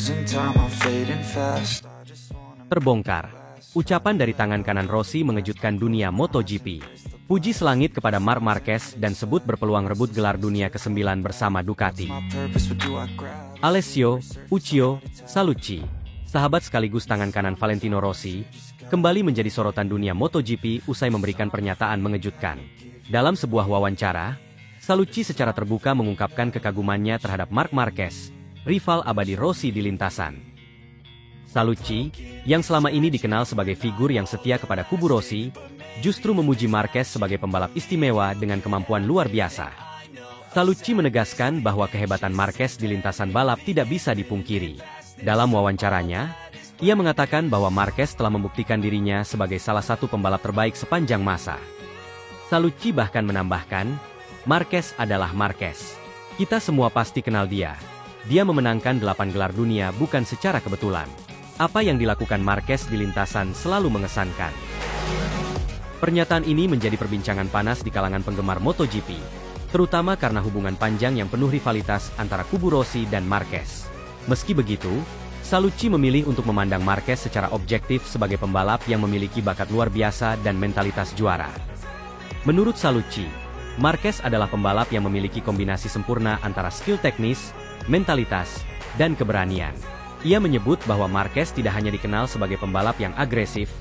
losing time, I'm fading fast. Terbongkar. Ucapan dari tangan kanan Rossi mengejutkan dunia MotoGP. Puji selangit kepada Marc Marquez dan sebut berpeluang rebut gelar dunia ke-9 bersama Ducati. Alessio Uccio Salucci, sahabat sekaligus tangan kanan Valentino Rossi, kembali menjadi sorotan dunia MotoGP usai memberikan pernyataan mengejutkan. Dalam sebuah wawancara, Salucci secara terbuka mengungkapkan kekagumannya terhadap Marc Marquez, rival abadi Rossi di lintasan. Salucci, yang selama ini dikenal sebagai figur yang setia kepada kubu Rossi, justru memuji Marquez sebagai pembalap istimewa dengan kemampuan luar biasa. Salucci menegaskan bahwa kehebatan Marquez di lintasan balap tidak bisa dipungkiri. Dalam wawancaranya, ia mengatakan bahwa Marquez telah membuktikan dirinya sebagai salah satu pembalap terbaik sepanjang masa. Salucci bahkan menambahkan, Marquez adalah Marquez. Kita semua pasti kenal dia. Dia memenangkan 8 gelar dunia bukan secara kebetulan. Apa yang dilakukan Marquez di lintasan selalu mengesankan. Pernyataan ini menjadi perbincangan panas di kalangan penggemar MotoGP, terutama karena hubungan panjang yang penuh rivalitas antara kubu Rossi dan Marquez. Meski begitu, Salucci memilih untuk memandang Marquez secara objektif sebagai pembalap yang memiliki bakat luar biasa dan mentalitas juara. Menurut Salucci, Marquez adalah pembalap yang memiliki kombinasi sempurna antara skill teknis, mentalitas, dan keberanian. Ia menyebut bahwa Marquez tidak hanya dikenal sebagai pembalap yang agresif,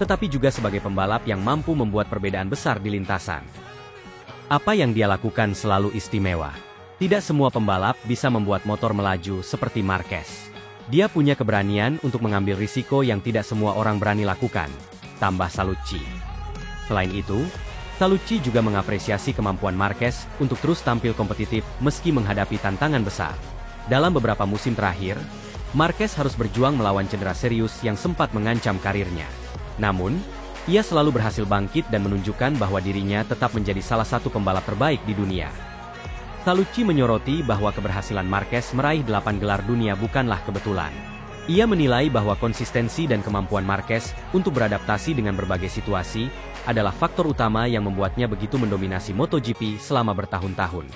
tetapi juga sebagai pembalap yang mampu membuat perbedaan besar di lintasan. Apa yang dia lakukan selalu istimewa. Tidak semua pembalap bisa membuat motor melaju seperti Marquez. Dia punya keberanian untuk mengambil risiko yang tidak semua orang berani lakukan, tambah Salucci. Selain itu, Salucci juga mengapresiasi kemampuan Marquez untuk terus tampil kompetitif meski menghadapi tantangan besar. Dalam beberapa musim terakhir, Marquez harus berjuang melawan cedera serius yang sempat mengancam karirnya. Namun, ia selalu berhasil bangkit dan menunjukkan bahwa dirinya tetap menjadi salah satu pembalap terbaik di dunia. Salucci menyoroti bahwa keberhasilan Marquez meraih 8 gelar dunia bukanlah kebetulan. Ia menilai bahwa konsistensi dan kemampuan Marquez untuk beradaptasi dengan berbagai situasi adalah faktor utama yang membuatnya begitu mendominasi MotoGP selama bertahun-tahun.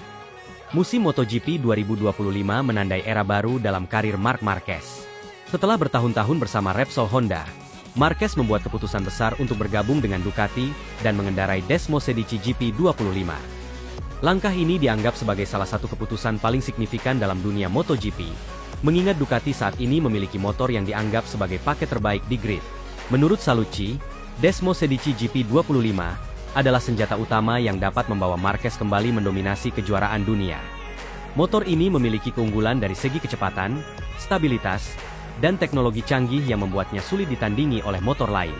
Musim MotoGP 2025 menandai era baru dalam karir Marc Marquez. Setelah bertahun-tahun bersama Repsol Honda, Marquez membuat keputusan besar untuk bergabung dengan Ducati dan mengendarai Desmosedici GP25. Langkah ini dianggap sebagai salah satu keputusan paling signifikan dalam dunia MotoGP, mengingat Ducati saat ini memiliki motor yang dianggap sebagai paket terbaik di grid. Menurut Salucci, Desmosedici GP25 adalah senjata utama yang dapat membawa Marquez kembali mendominasi kejuaraan dunia. Motor ini memiliki keunggulan dari segi kecepatan, stabilitas, dan teknologi canggih yang membuatnya sulit ditandingi oleh motor lain.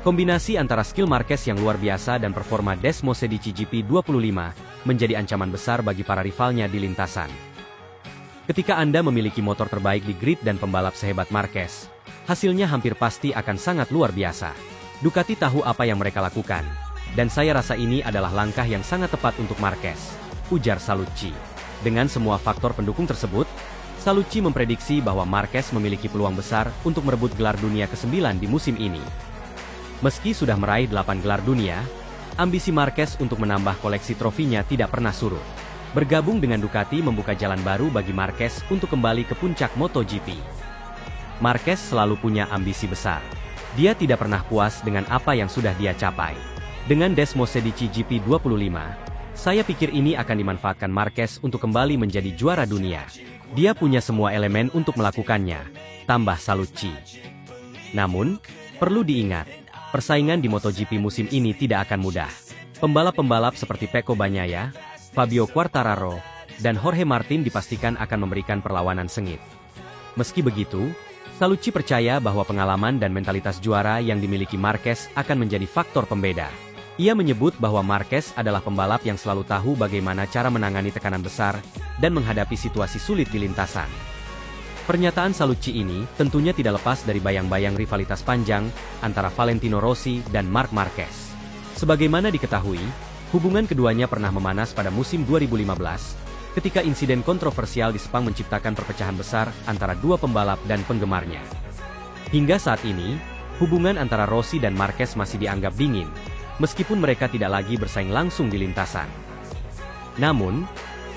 Kombinasi antara skill Marquez yang luar biasa dan performa Desmosedici GP25 menjadi ancaman besar bagi para rivalnya di lintasan. Ketika Anda memiliki motor terbaik di grid dan pembalap sehebat Marquez, hasilnya hampir pasti akan sangat luar biasa. Ducati tahu apa yang mereka lakukan. Dan saya rasa ini adalah langkah yang sangat tepat untuk Marquez, ujar Salucci. Dengan semua faktor pendukung tersebut, Salucci memprediksi bahwa Marquez memiliki peluang besar untuk merebut gelar dunia ke-9 di musim ini. Meski sudah meraih 8 gelar dunia, ambisi Marquez untuk menambah koleksi trofinya tidak pernah surut. Bergabung dengan Ducati membuka jalan baru bagi Marquez untuk kembali ke puncak MotoGP. Marquez selalu punya ambisi besar. Dia tidak pernah puas dengan apa yang sudah dia capai. Dengan Desmosedici GP25, saya pikir ini akan dimanfaatkan Marquez untuk kembali menjadi juara dunia. Dia punya semua elemen untuk melakukannya, tambah Salucci. Namun, perlu diingat, persaingan di MotoGP musim ini tidak akan mudah. Pembalap-pembalap seperti Pecco Bagnaia, Fabio Quartararo, dan Jorge Martin dipastikan akan memberikan perlawanan sengit. Meski begitu, Salucci percaya bahwa pengalaman dan mentalitas juara yang dimiliki Marquez akan menjadi faktor pembeda. Ia menyebut bahwa Marquez adalah pembalap yang selalu tahu bagaimana cara menangani tekanan besar dan menghadapi situasi sulit di lintasan. Pernyataan Salucci ini tentunya tidak lepas dari bayang-bayang rivalitas panjang antara Valentino Rossi dan Marc Marquez. Sebagaimana diketahui, hubungan keduanya pernah memanas pada musim 2015, ketika insiden kontroversial di Sepang menciptakan perpecahan besar antara dua pembalap dan penggemarnya. Hingga saat ini, hubungan antara Rossi dan Marquez masih dianggap dingin, meskipun mereka tidak lagi bersaing langsung di lintasan. Namun,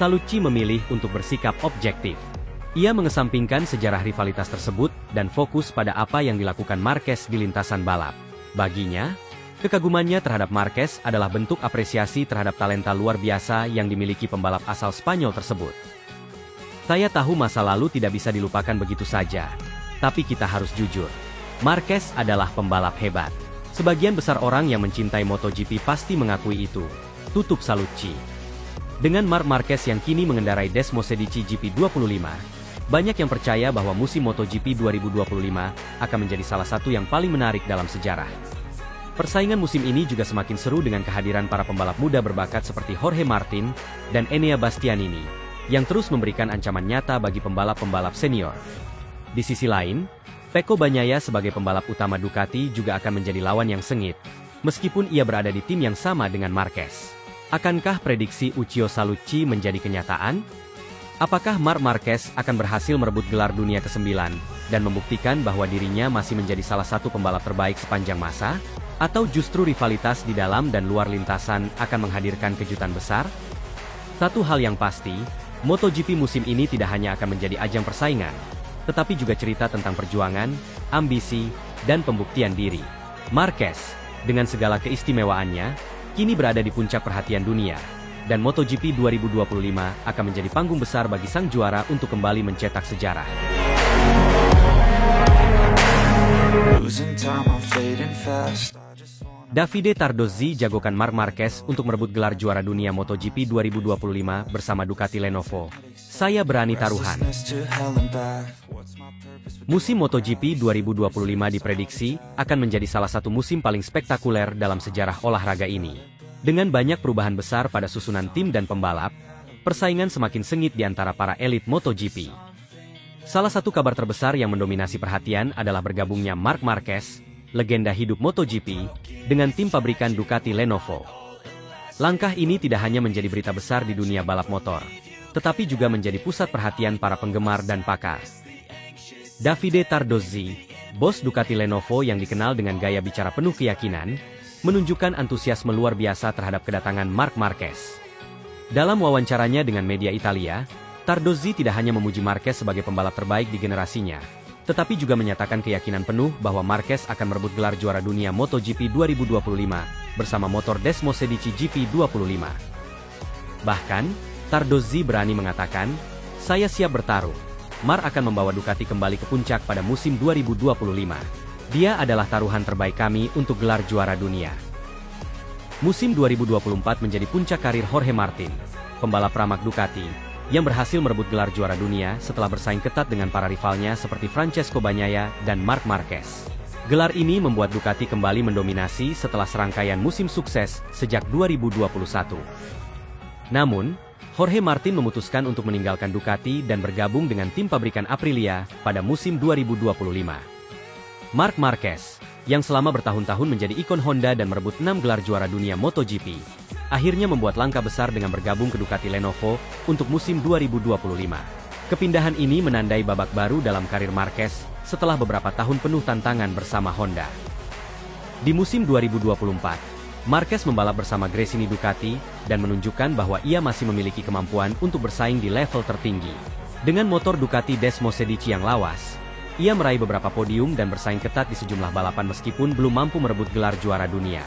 Salucci memilih untuk bersikap objektif. Ia mengesampingkan sejarah rivalitas tersebut dan fokus pada apa yang dilakukan Marquez di lintasan balap. Baginya, kekagumannya terhadap Marquez adalah bentuk apresiasi terhadap talenta luar biasa yang dimiliki pembalap asal Spanyol tersebut. Saya tahu masa lalu tidak bisa dilupakan begitu saja, tapi kita harus jujur. Marquez adalah pembalap hebat. Sebagian besar orang yang mencintai MotoGP pasti mengakui itu. Tutup Salutci. Dengan Marc Marquez yang kini mengendarai Desmosedici GP25, banyak yang percaya bahwa musim MotoGP 2025 akan menjadi salah satu yang paling menarik dalam sejarah. Persaingan musim ini juga semakin seru dengan kehadiran para pembalap muda berbakat seperti Jorge Martin dan Enea Bastianini, yang terus memberikan ancaman nyata bagi pembalap-pembalap senior. Di sisi lain, Pecco Bagnaia sebagai pembalap utama Ducati juga akan menjadi lawan yang sengit, meskipun ia berada di tim yang sama dengan Marquez. Akankah prediksi Uccio Salutci menjadi kenyataan? Apakah Marc Marquez akan berhasil merebut gelar dunia ke-9 dan membuktikan bahwa dirinya masih menjadi salah satu pembalap terbaik sepanjang masa? Atau justru rivalitas di dalam dan luar lintasan akan menghadirkan kejutan besar? Satu hal yang pasti, MotoGP musim ini tidak hanya akan menjadi ajang persaingan, tetapi juga cerita tentang perjuangan, ambisi, dan pembuktian diri. Marquez, dengan segala keistimewaannya, kini berada di puncak perhatian dunia, dan MotoGP 2025 akan menjadi panggung besar bagi sang juara untuk kembali mencetak sejarah. Davide Tardozzi jagokan Marc Marquez untuk merebut gelar juara dunia MotoGP 2025 bersama Ducati Lenovo. Saya berani taruhan. Musim MotoGP 2025 diprediksi akan menjadi salah satu musim paling spektakuler dalam sejarah olahraga ini. Dengan banyak perubahan besar pada susunan tim dan pembalap, persaingan semakin sengit di antara para elit MotoGP. Salah satu kabar terbesar yang mendominasi perhatian adalah bergabungnya Marc Marquez, legenda hidup MotoGP, dengan tim pabrikan Ducati Lenovo. Langkah ini tidak hanya menjadi berita besar di dunia balap motor, tetapi juga menjadi pusat perhatian para penggemar dan pakar. Davide Tardozzi, bos Ducati Lenovo yang dikenal dengan gaya bicara penuh keyakinan, menunjukkan antusiasme luar biasa terhadap kedatangan Marc Marquez. Dalam wawancaranya dengan media Italia, Tardozzi tidak hanya memuji Marquez sebagai pembalap terbaik di generasinya, tetapi juga menyatakan keyakinan penuh bahwa Marquez akan merebut gelar juara dunia MotoGP 2025 bersama motor Desmosedici GP25. Bahkan, Tardozzi berani mengatakan, "Saya siap bertaruh. Marc akan membawa Ducati kembali ke puncak pada musim 2025. Dia adalah taruhan terbaik kami untuk gelar juara dunia." Musim 2024 menjadi puncak karir Jorge Martin, pembalap ramak Ducati, yang berhasil merebut gelar juara dunia setelah bersaing ketat dengan para rivalnya seperti Francesco Bagnaia dan Marc Marquez. Gelar ini membuat Ducati kembali mendominasi setelah serangkaian musim sukses sejak 2021. Namun, Jorge Martin memutuskan untuk meninggalkan Ducati dan bergabung dengan tim pabrikan Aprilia pada musim 2025. Marc Marquez, yang selama bertahun-tahun menjadi ikon Honda dan merebut 6 gelar juara dunia MotoGP, akhirnya membuat langkah besar dengan bergabung ke Ducati Lenovo untuk musim 2025. Kepindahan ini menandai babak baru dalam karir Marquez setelah beberapa tahun penuh tantangan bersama Honda. Di musim 2024, Marquez membalap bersama Gresini Ducati dan menunjukkan bahwa ia masih memiliki kemampuan untuk bersaing di level tertinggi. Dengan motor Ducati Desmosedici yang lawas, ia meraih beberapa podium dan bersaing ketat di sejumlah balapan meskipun belum mampu merebut gelar juara dunia.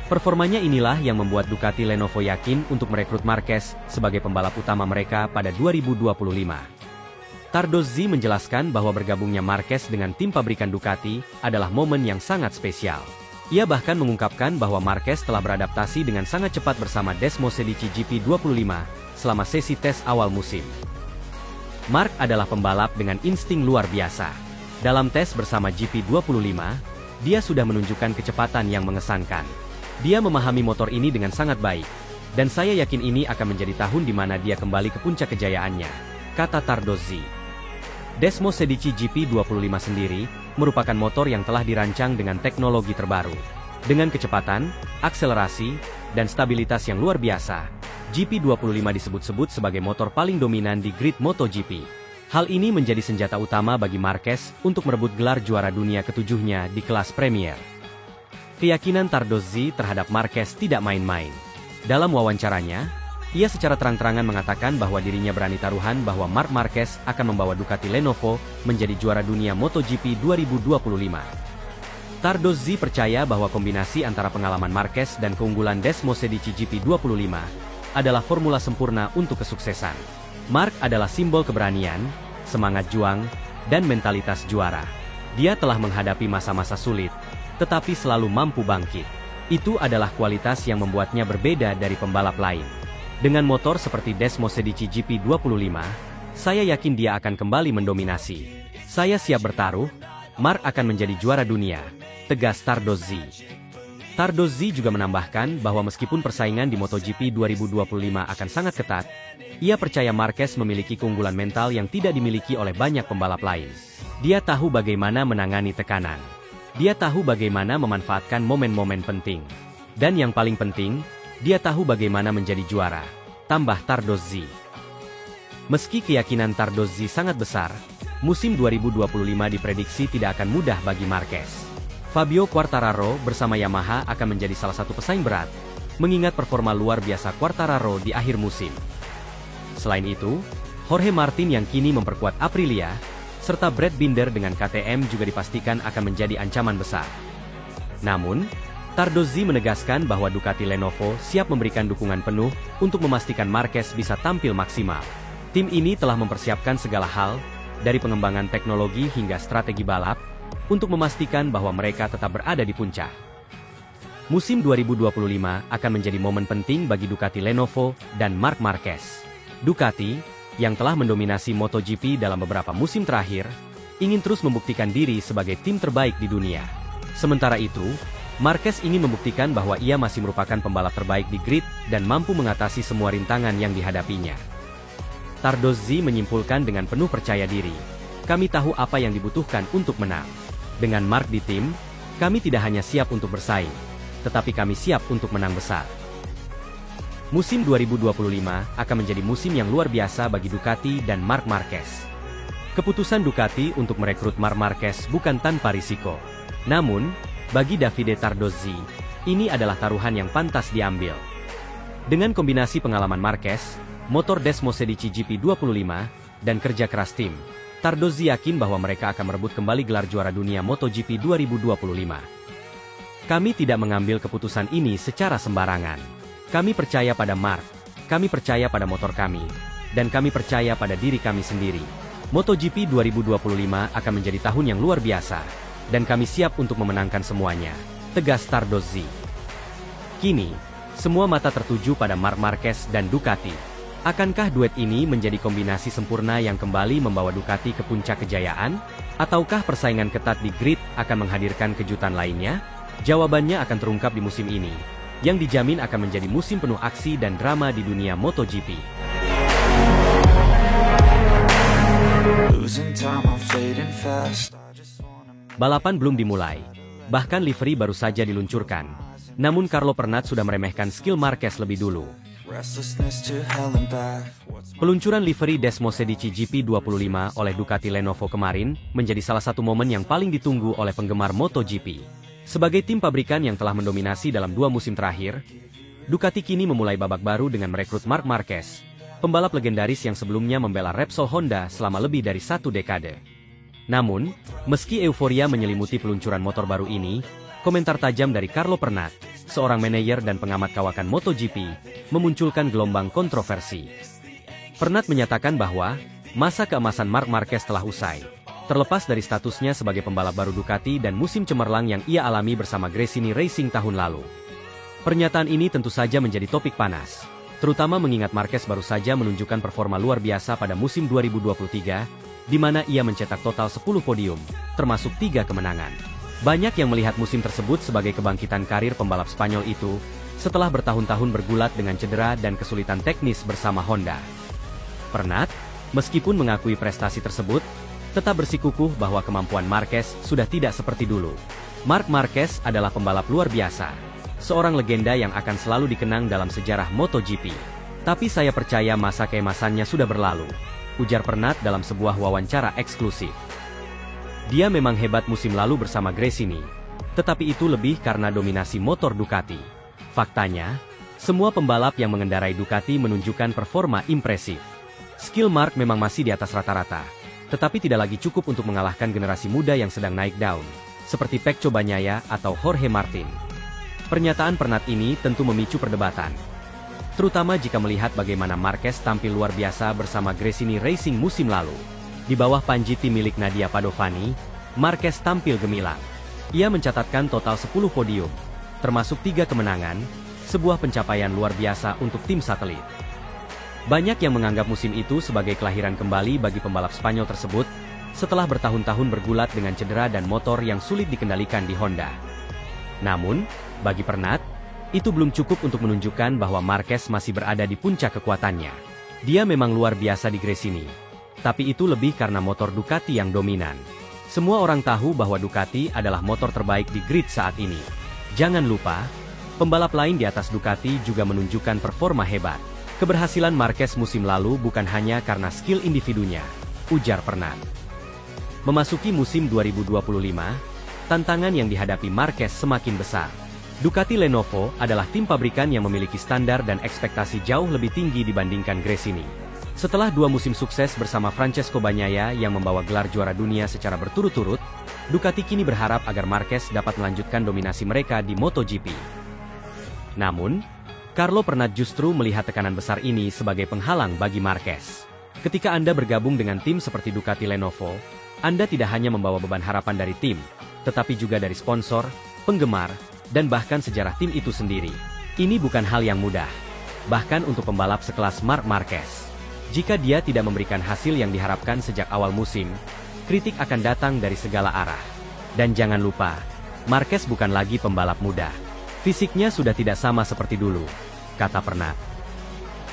Performanya inilah yang membuat Ducati Lenovo yakin untuk merekrut Marquez sebagai pembalap utama mereka pada 2025. Tardozzi menjelaskan bahwa bergabungnya Marquez dengan tim pabrikan Ducati adalah momen yang sangat spesial. Ia bahkan mengungkapkan bahwa Marquez telah beradaptasi dengan sangat cepat bersama Desmosedici GP25 selama sesi tes awal musim. Marc adalah pembalap dengan insting luar biasa. Dalam tes bersama GP25, dia sudah menunjukkan kecepatan yang mengesankan. Dia memahami motor ini dengan sangat baik, dan saya yakin ini akan menjadi tahun di mana dia kembali ke puncak kejayaannya, kata Tardozzi. Desmosedici GP25 sendiri merupakan motor yang telah dirancang dengan teknologi terbaru. Dengan kecepatan, akselerasi, dan stabilitas yang luar biasa, GP25 disebut-sebut sebagai motor paling dominan di grid MotoGP. Hal ini menjadi senjata utama bagi Marquez untuk merebut gelar juara dunia ketujuhnya di kelas Premier. Keyakinan Tardozzi terhadap Marquez tidak main-main. Dalam wawancaranya, Ia secara terang-terangan mengatakan bahwa dirinya berani taruhan bahwa Marc Marquez akan membawa Ducati Lenovo menjadi juara dunia MotoGP 2025. Tardozzi percaya bahwa kombinasi antara pengalaman Marquez dan keunggulan Des Mosedici GP25 adalah formula sempurna untuk kesuksesan. Marc adalah simbol keberanian, semangat juang, dan mentalitas juara. Dia telah menghadapi masa-masa sulit, tetapi selalu mampu bangkit. Itu adalah kualitas yang membuatnya berbeda dari pembalap lain. Dengan motor seperti Des Mosedici GP25, saya yakin dia akan kembali mendominasi. Saya siap bertaruh, Marc akan menjadi juara dunia, tegas Tardozzi. Tardozzi juga menambahkan bahwa meskipun persaingan di MotoGP 2025 akan sangat ketat, ia percaya Marquez memiliki keunggulan mental yang tidak dimiliki oleh banyak pembalap lain. Dia tahu bagaimana menangani tekanan. Dia tahu bagaimana memanfaatkan momen-momen penting. Dan yang paling penting, dia tahu bagaimana menjadi juara, tambah Tardozzi. Meski keyakinan Tardozzi sangat besar, musim 2025 diprediksi tidak akan mudah bagi Marquez. Fabio Quartararo bersama Yamaha akan menjadi salah satu pesaing berat, mengingat performa luar biasa Quartararo di akhir musim. Selain itu, Jorge Martin yang kini memperkuat Aprilia, serta Brad Binder dengan KTM juga dipastikan akan menjadi ancaman besar. Namun, Tardozzi menegaskan bahwa Ducati Lenovo siap memberikan dukungan penuh untuk memastikan Marquez bisa tampil maksimal. Tim ini telah mempersiapkan segala hal, dari pengembangan teknologi hingga strategi balap, untuk memastikan bahwa mereka tetap berada di puncak. Musim 2025 akan menjadi momen penting bagi Ducati Lenovo dan Marc Marquez. Ducati, yang telah mendominasi MotoGP dalam beberapa musim terakhir, ingin terus membuktikan diri sebagai tim terbaik di dunia. Sementara itu, Marquez ingin membuktikan bahwa ia masih merupakan pembalap terbaik di grid dan mampu mengatasi semua rintangan yang dihadapinya. Tardozzi menyimpulkan dengan penuh percaya diri, "Kami tahu apa yang dibutuhkan untuk menang. Dengan Marc di tim, kami tidak hanya siap untuk bersaing, tetapi kami siap untuk menang besar." Musim 2025 akan menjadi musim yang luar biasa bagi Ducati dan Marc Marquez. Keputusan Ducati untuk merekrut Marc Marquez bukan tanpa risiko. Namun, bagi Davide Tardozzi, ini adalah taruhan yang pantas diambil. Dengan kombinasi pengalaman Marquez, motor Des Mosedici GP25, dan kerja keras tim, Tardozzi yakin bahwa mereka akan merebut kembali gelar juara dunia MotoGP 2025. Kami tidak mengambil keputusan ini secara sembarangan. Kami percaya pada Marc, kami percaya pada motor kami, dan kami percaya pada diri kami sendiri. MotoGP 2025 akan menjadi tahun yang luar biasa, dan kami siap untuk memenangkan semuanya, tegas Tardozzi. Kini, semua mata tertuju pada Marc Marquez dan Ducati. Akankah duet ini menjadi kombinasi sempurna yang kembali membawa Ducati ke puncak kejayaan? Ataukah persaingan ketat di grid akan menghadirkan kejutan lainnya? Jawabannya akan terungkap di musim ini, yang dijamin akan menjadi musim penuh aksi dan drama di dunia MotoGP. Balapan belum dimulai, bahkan livery baru saja diluncurkan. Namun Carlo Pernat sudah meremehkan skill Marquez lebih dulu. Peluncuran livery Des Mosedici GP25 oleh Ducati Lenovo kemarin menjadi salah satu momen yang paling ditunggu oleh penggemar MotoGP. Sebagai tim pabrikan yang telah mendominasi dalam 2 musim terakhir, Ducati kini memulai babak baru dengan merekrut Marc Marquez, pembalap legendaris yang sebelumnya membela Repsol Honda selama lebih dari 1 dekade. Namun, meski euforia menyelimuti peluncuran motor baru ini, komentar tajam dari Carlo Pernat, seorang manajer dan pengamat kawakan MotoGP, memunculkan gelombang kontroversi. Pernat menyatakan bahwa masa keemasan Marc Marquez telah usai, terlepas dari statusnya sebagai pembalap baru Ducati dan musim cemerlang yang ia alami bersama Gresini Racing tahun lalu. Pernyataan ini tentu saja menjadi topik panas, terutama mengingat Marquez baru saja menunjukkan performa luar biasa pada musim 2023, di mana ia mencetak total 10 podium, termasuk 3 kemenangan. Banyak yang melihat musim tersebut sebagai kebangkitan karir pembalap Spanyol itu, setelah bertahun-tahun bergulat dengan cedera dan kesulitan teknis bersama Honda. Pernat, meskipun mengakui prestasi tersebut, tetap bersikukuh bahwa kemampuan Marquez sudah tidak seperti dulu. Marc Marquez adalah pembalap luar biasa, seorang legenda yang akan selalu dikenang dalam sejarah MotoGP. Tapi saya percaya masa keemasannya sudah berlalu, ujar Pernat dalam sebuah wawancara eksklusif. Dia memang hebat musim lalu bersama Gresini, tetapi itu lebih karena dominasi motor Ducati. Faktanya, Semua pembalap yang mengendarai Ducati menunjukkan performa impresif. Skill Marc memang masih di atas rata-rata, tetapi tidak lagi cukup untuk mengalahkan generasi muda yang sedang naik daun, seperti Pecco Bagnaia atau Jorge Martin. Pernyataan Pernat ini tentu memicu perdebatan, terutama jika melihat bagaimana Marquez tampil luar biasa bersama Gresini Racing musim lalu. Di bawah panji tim milik Nadia Padovani, Marquez tampil gemilang. Ia mencatatkan total 10 podium, termasuk 3 kemenangan, sebuah pencapaian luar biasa untuk tim satelit. Banyak yang menganggap musim itu sebagai kelahiran kembali bagi pembalap Spanyol tersebut, setelah bertahun-tahun bergulat dengan cedera dan motor yang sulit dikendalikan di Honda. Namun, bagi Pernat, itu belum cukup untuk menunjukkan bahwa Marquez masih berada di puncak kekuatannya. Dia memang luar biasa di Gresini, tapi itu lebih karena motor Ducati yang dominan. Semua orang tahu bahwa Ducati adalah motor terbaik di grid saat ini. Jangan lupa, pembalap lain di atas Ducati juga menunjukkan performa hebat. Keberhasilan Marquez musim lalu bukan hanya karena skill individunya, ujar Pernat. Memasuki musim 2025, tantangan yang dihadapi Marquez semakin besar. Ducati Lenovo adalah tim pabrikan yang memiliki standar dan ekspektasi jauh lebih tinggi dibandingkan Gresini. Setelah 2 musim sukses bersama Francesco Bagnaia yang membawa gelar juara dunia secara berturut-turut, Ducati kini berharap agar Marquez dapat melanjutkan dominasi mereka di MotoGP. Namun, Carlo Pernat justru melihat tekanan besar ini sebagai penghalang bagi Marquez. Ketika Anda bergabung dengan tim seperti Ducati Lenovo, Anda tidak hanya membawa beban harapan dari tim, tetapi juga dari sponsor, penggemar, dan bahkan sejarah tim itu sendiri. Ini bukan hal yang mudah, bahkan untuk pembalap sekelas Marc Marquez. Jika dia tidak memberikan hasil yang diharapkan sejak awal musim, kritik akan datang dari segala arah. Dan jangan lupa, Marquez bukan lagi pembalap muda. Fisiknya sudah tidak sama seperti dulu, kata Pernat.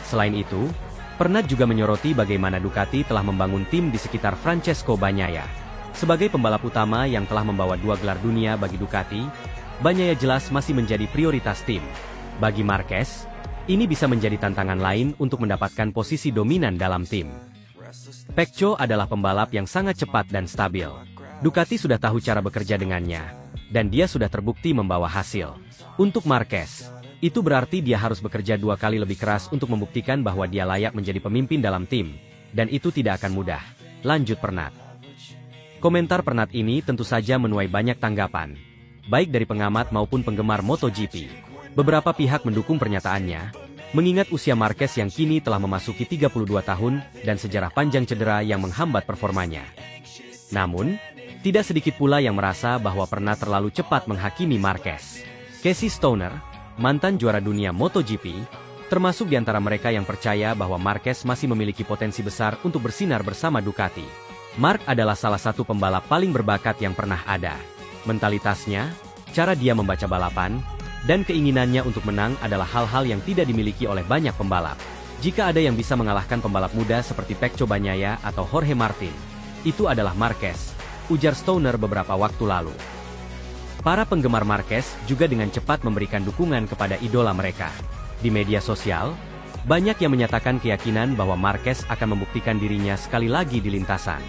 Selain itu, Pernat juga menyoroti bagaimana Ducati telah membangun tim di sekitar Francesco Bagnaia. Sebagai pembalap utama yang telah membawa 2 gelar dunia bagi Ducati, Bagnaia jelas masih menjadi prioritas tim. Bagi Marquez, ini bisa menjadi tantangan lain untuk mendapatkan posisi dominan dalam tim. Pecco adalah pembalap yang sangat cepat dan stabil. Ducati sudah tahu cara bekerja dengannya, dan dia sudah terbukti membawa hasil. Untuk Marquez, itu berarti dia harus bekerja 2 kali lebih keras untuk membuktikan bahwa dia layak menjadi pemimpin dalam tim, dan itu tidak akan mudah, lanjut Pernat. Komentar Pernat ini tentu saja menuai banyak tanggapan, baik dari pengamat maupun penggemar MotoGP. Beberapa pihak mendukung pernyataannya, mengingat usia Marquez yang kini telah memasuki 32 tahun dan sejarah panjang cedera yang menghambat performanya. Namun, tidak sedikit pula yang merasa bahwa Pernat terlalu cepat menghakimi Marquez. Casey Stoner, mantan juara dunia MotoGP, termasuk di antara mereka yang percaya bahwa Marquez masih memiliki potensi besar untuk bersinar bersama Ducati. Marc adalah salah satu pembalap paling berbakat yang pernah ada. Mentalitasnya, cara dia membaca balapan, dan keinginannya untuk menang adalah hal-hal yang tidak dimiliki oleh banyak pembalap. Jika ada yang bisa mengalahkan pembalap muda seperti Pecco Bagnaia atau Jorge Martin, itu adalah Marquez, ujar Stoner beberapa waktu lalu. Para penggemar Marquez juga dengan cepat memberikan dukungan kepada idola mereka. Di media sosial, banyak yang menyatakan keyakinan bahwa Marquez akan membuktikan dirinya sekali lagi di lintasan.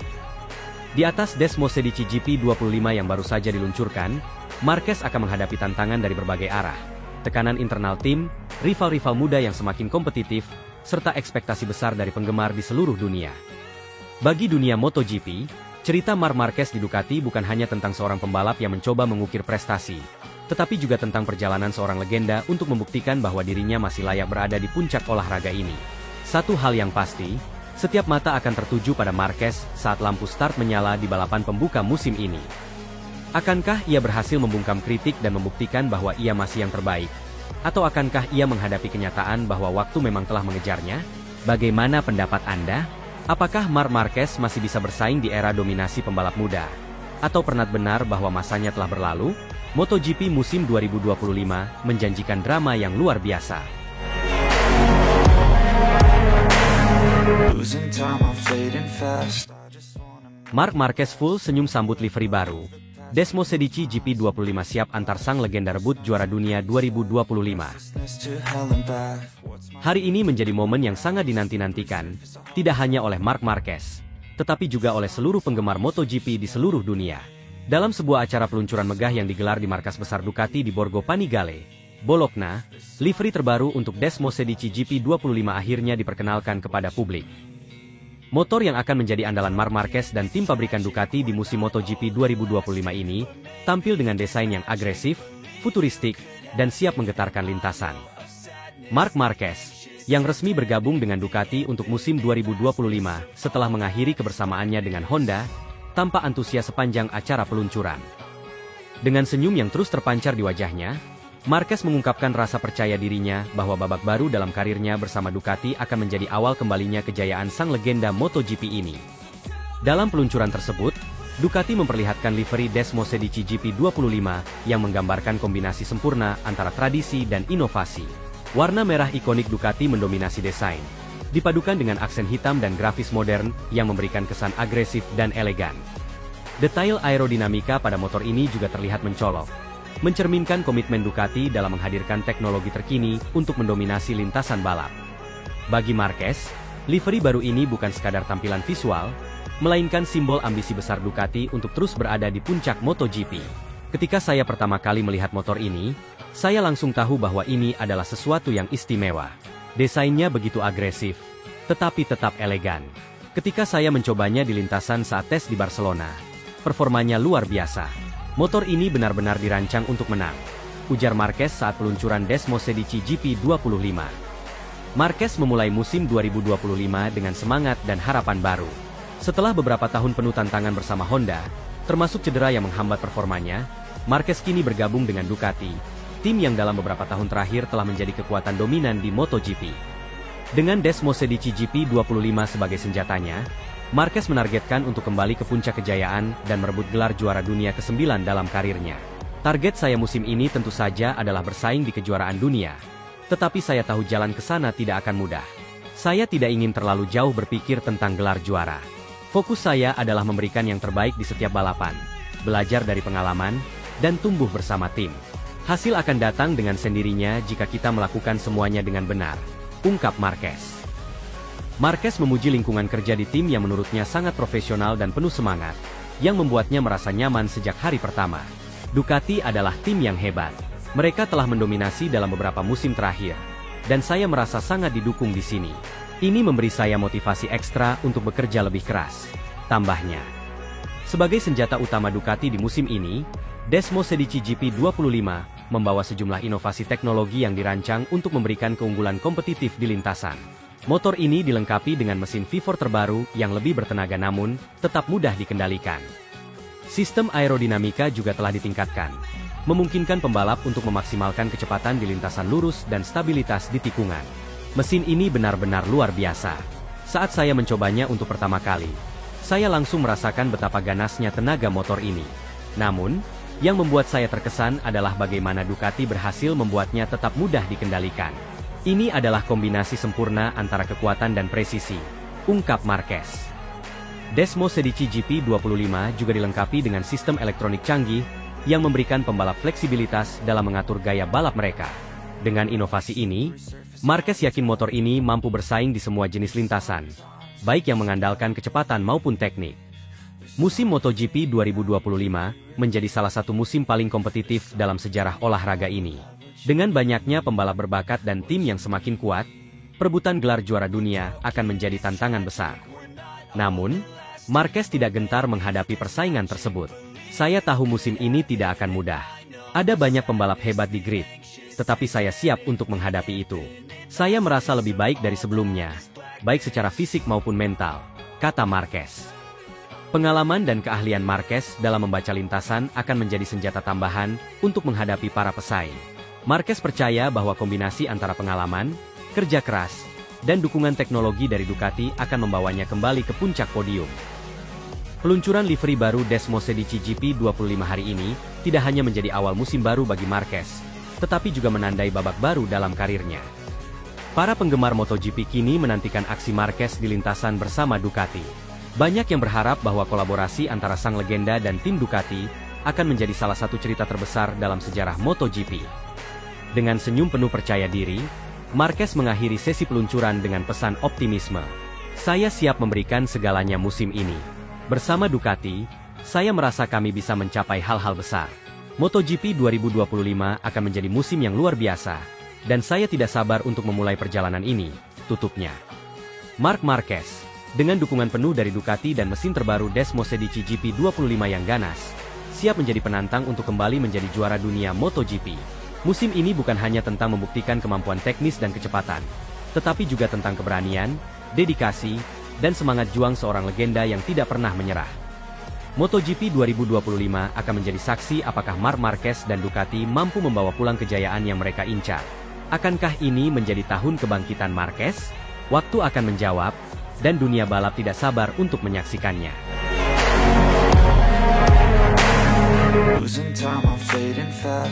Di atas Desmosedici GP25 yang baru saja diluncurkan, Marquez akan menghadapi tantangan dari berbagai arah. Tekanan internal tim, rival-rival muda yang semakin kompetitif, serta ekspektasi besar dari penggemar di seluruh dunia. Bagi dunia MotoGP, cerita Marc Marquez di Ducati bukan hanya tentang seorang pembalap yang mencoba mengukir prestasi, tetapi juga tentang perjalanan seorang legenda untuk membuktikan bahwa dirinya masih layak berada di puncak olahraga ini. Satu hal yang pasti, setiap mata akan tertuju pada Marquez saat lampu start menyala di balapan pembuka musim ini. Akankah ia berhasil membungkam kritik dan membuktikan bahwa ia masih yang terbaik? Atau akankah ia menghadapi kenyataan bahwa waktu memang telah mengejarnya? Bagaimana pendapat Anda? Apakah Marc Marquez masih bisa bersaing di era dominasi pembalap muda? Atau Pernat benar bahwa masanya telah berlalu? MotoGP musim 2025 menjanjikan drama yang luar biasa. Marc Marquez full senyum sambut livery baru. Desmosedici GP25 siap antar sang legenda rebut juara dunia 2025. Hari ini menjadi momen yang sangat dinanti-nantikan, tidak hanya oleh Marc Marquez, tetapi juga oleh seluruh penggemar MotoGP di seluruh dunia. Dalam sebuah acara peluncuran megah yang digelar di markas besar Ducati di Borgo Panigale, Bologna, livery terbaru untuk Desmosedici GP25 akhirnya diperkenalkan kepada publik. Motor yang akan menjadi andalan Marc Marquez dan tim pabrikan Ducati di musim MotoGP 2025 ini, tampil dengan desain yang agresif, futuristik, dan siap menggetarkan lintasan. Marc Marquez, yang resmi bergabung dengan Ducati untuk musim 2025 setelah mengakhiri kebersamaannya dengan Honda, tampak antusias sepanjang acara peluncuran. Dengan senyum yang terus terpancar di wajahnya, Marquez mengungkapkan rasa percaya dirinya bahwa babak baru dalam karirnya bersama Ducati akan menjadi awal kembalinya kejayaan sang legenda MotoGP ini. Dalam peluncuran tersebut, Ducati memperlihatkan livery Desmosedici GP25 yang menggambarkan kombinasi sempurna antara tradisi dan inovasi. Warna merah ikonik Ducati mendominasi desain, dipadukan dengan aksen hitam dan grafis modern yang memberikan kesan agresif dan elegan. Detail aerodinamika pada motor ini juga terlihat mencolok, mencerminkan komitmen Ducati dalam menghadirkan teknologi terkini untuk mendominasi lintasan balap. Bagi Marquez, livery baru ini bukan sekadar tampilan visual, melainkan simbol ambisi besar Ducati untuk terus berada di puncak MotoGP. Ketika saya pertama kali melihat motor ini, saya langsung tahu bahwa ini adalah sesuatu yang istimewa. Desainnya begitu agresif, tetapi tetap elegan. Ketika saya mencobanya di lintasan saat tes di Barcelona, performanya luar biasa. Motor ini benar-benar dirancang untuk menang, ujar Marquez saat peluncuran Desmosedici GP25. Marquez memulai musim 2025 dengan semangat dan harapan baru. Setelah beberapa tahun penuh tantangan bersama Honda, termasuk cedera yang menghambat performanya, Marquez kini bergabung dengan Ducati, tim yang dalam beberapa tahun terakhir telah menjadi kekuatan dominan di MotoGP. Dengan Desmosedici GP25 sebagai senjatanya, Marquez menargetkan untuk kembali ke puncak kejayaan dan merebut gelar juara dunia ke-9 dalam karirnya. Target saya musim ini tentu saja adalah bersaing di kejuaraan dunia. Tetapi saya tahu jalan ke sana tidak akan mudah. Saya tidak ingin terlalu jauh berpikir tentang gelar juara. Fokus saya adalah memberikan yang terbaik di setiap balapan, belajar dari pengalaman, dan tumbuh bersama tim. Hasil akan datang dengan sendirinya jika kita melakukan semuanya dengan benar, ungkap Marquez. Marquez memuji lingkungan kerja di tim yang menurutnya sangat profesional dan penuh semangat, yang membuatnya merasa nyaman sejak hari pertama. Ducati adalah tim yang hebat. Mereka telah mendominasi dalam beberapa musim terakhir, dan saya merasa sangat didukung di sini. Ini memberi saya motivasi ekstra untuk bekerja lebih keras, tambahnya. Sebagai senjata utama Ducati di musim ini, Desmosedici GP25 membawa sejumlah inovasi teknologi yang dirancang untuk memberikan keunggulan kompetitif di lintasan. Motor ini dilengkapi dengan mesin V4 terbaru yang lebih bertenaga namun tetap mudah dikendalikan. Sistem aerodinamika juga telah ditingkatkan, memungkinkan pembalap untuk memaksimalkan kecepatan di lintasan lurus dan stabilitas di tikungan. Mesin ini benar-benar luar biasa. Saat saya mencobanya untuk pertama kali, saya langsung merasakan betapa ganasnya tenaga motor ini. Namun, yang membuat saya terkesan adalah bagaimana Ducati berhasil membuatnya tetap mudah dikendalikan. Ini adalah kombinasi sempurna antara kekuatan dan presisi, ungkap Marquez. Desmosedici GP25 juga dilengkapi dengan sistem elektronik canggih yang memberikan pembalap fleksibilitas dalam mengatur gaya balap mereka. Dengan inovasi ini, Marquez yakin motor ini mampu bersaing di semua jenis lintasan, baik yang mengandalkan kecepatan maupun teknik. Musim MotoGP 2025 menjadi salah satu musim paling kompetitif dalam sejarah olahraga ini. Dengan banyaknya pembalap berbakat dan tim yang semakin kuat, perebutan gelar juara dunia akan menjadi tantangan besar. Namun, Marquez tidak gentar menghadapi persaingan tersebut. Saya tahu musim ini tidak akan mudah. Ada banyak pembalap hebat di grid, tetapi saya siap untuk menghadapi itu. Saya merasa lebih baik dari sebelumnya, baik secara fisik maupun mental, kata Marquez. Pengalaman dan keahlian Marquez dalam membaca lintasan akan menjadi senjata tambahan untuk menghadapi para pesaing. Marquez percaya bahwa kombinasi antara pengalaman, kerja keras, dan dukungan teknologi dari Ducati akan membawanya kembali ke puncak podium. Peluncuran livery baru Desmosedici GP25 hari ini tidak hanya menjadi awal musim baru bagi Marquez, tetapi juga menandai babak baru dalam karirnya. Para penggemar MotoGP kini menantikan aksi Marquez di lintasan bersama Ducati. Banyak yang berharap bahwa kolaborasi antara sang legenda dan tim Ducati akan menjadi salah satu cerita terbesar dalam sejarah MotoGP. Dengan senyum penuh percaya diri, Marquez mengakhiri sesi peluncuran dengan pesan optimisme. Saya siap memberikan segalanya musim ini. Bersama Ducati, saya merasa kami bisa mencapai hal-hal besar. MotoGP 2025 akan menjadi musim yang luar biasa, dan saya tidak sabar untuk memulai perjalanan ini, tutupnya. Marc Marquez, dengan dukungan penuh dari Ducati dan mesin terbaru Desmosedici GP25 yang ganas, siap menjadi penantang untuk kembali menjadi juara dunia MotoGP. Musim ini bukan hanya tentang membuktikan kemampuan teknis dan kecepatan, tetapi juga tentang keberanian, dedikasi, dan semangat juang seorang legenda yang tidak pernah menyerah. MotoGP 2025 akan menjadi saksi apakah Marc Marquez dan Ducati mampu membawa pulang kejayaan yang mereka incar. Akankah ini menjadi tahun kebangkitan Marquez? Waktu akan menjawab, dan dunia balap tidak sabar untuk menyaksikannya. Losing time, I'm fading fast.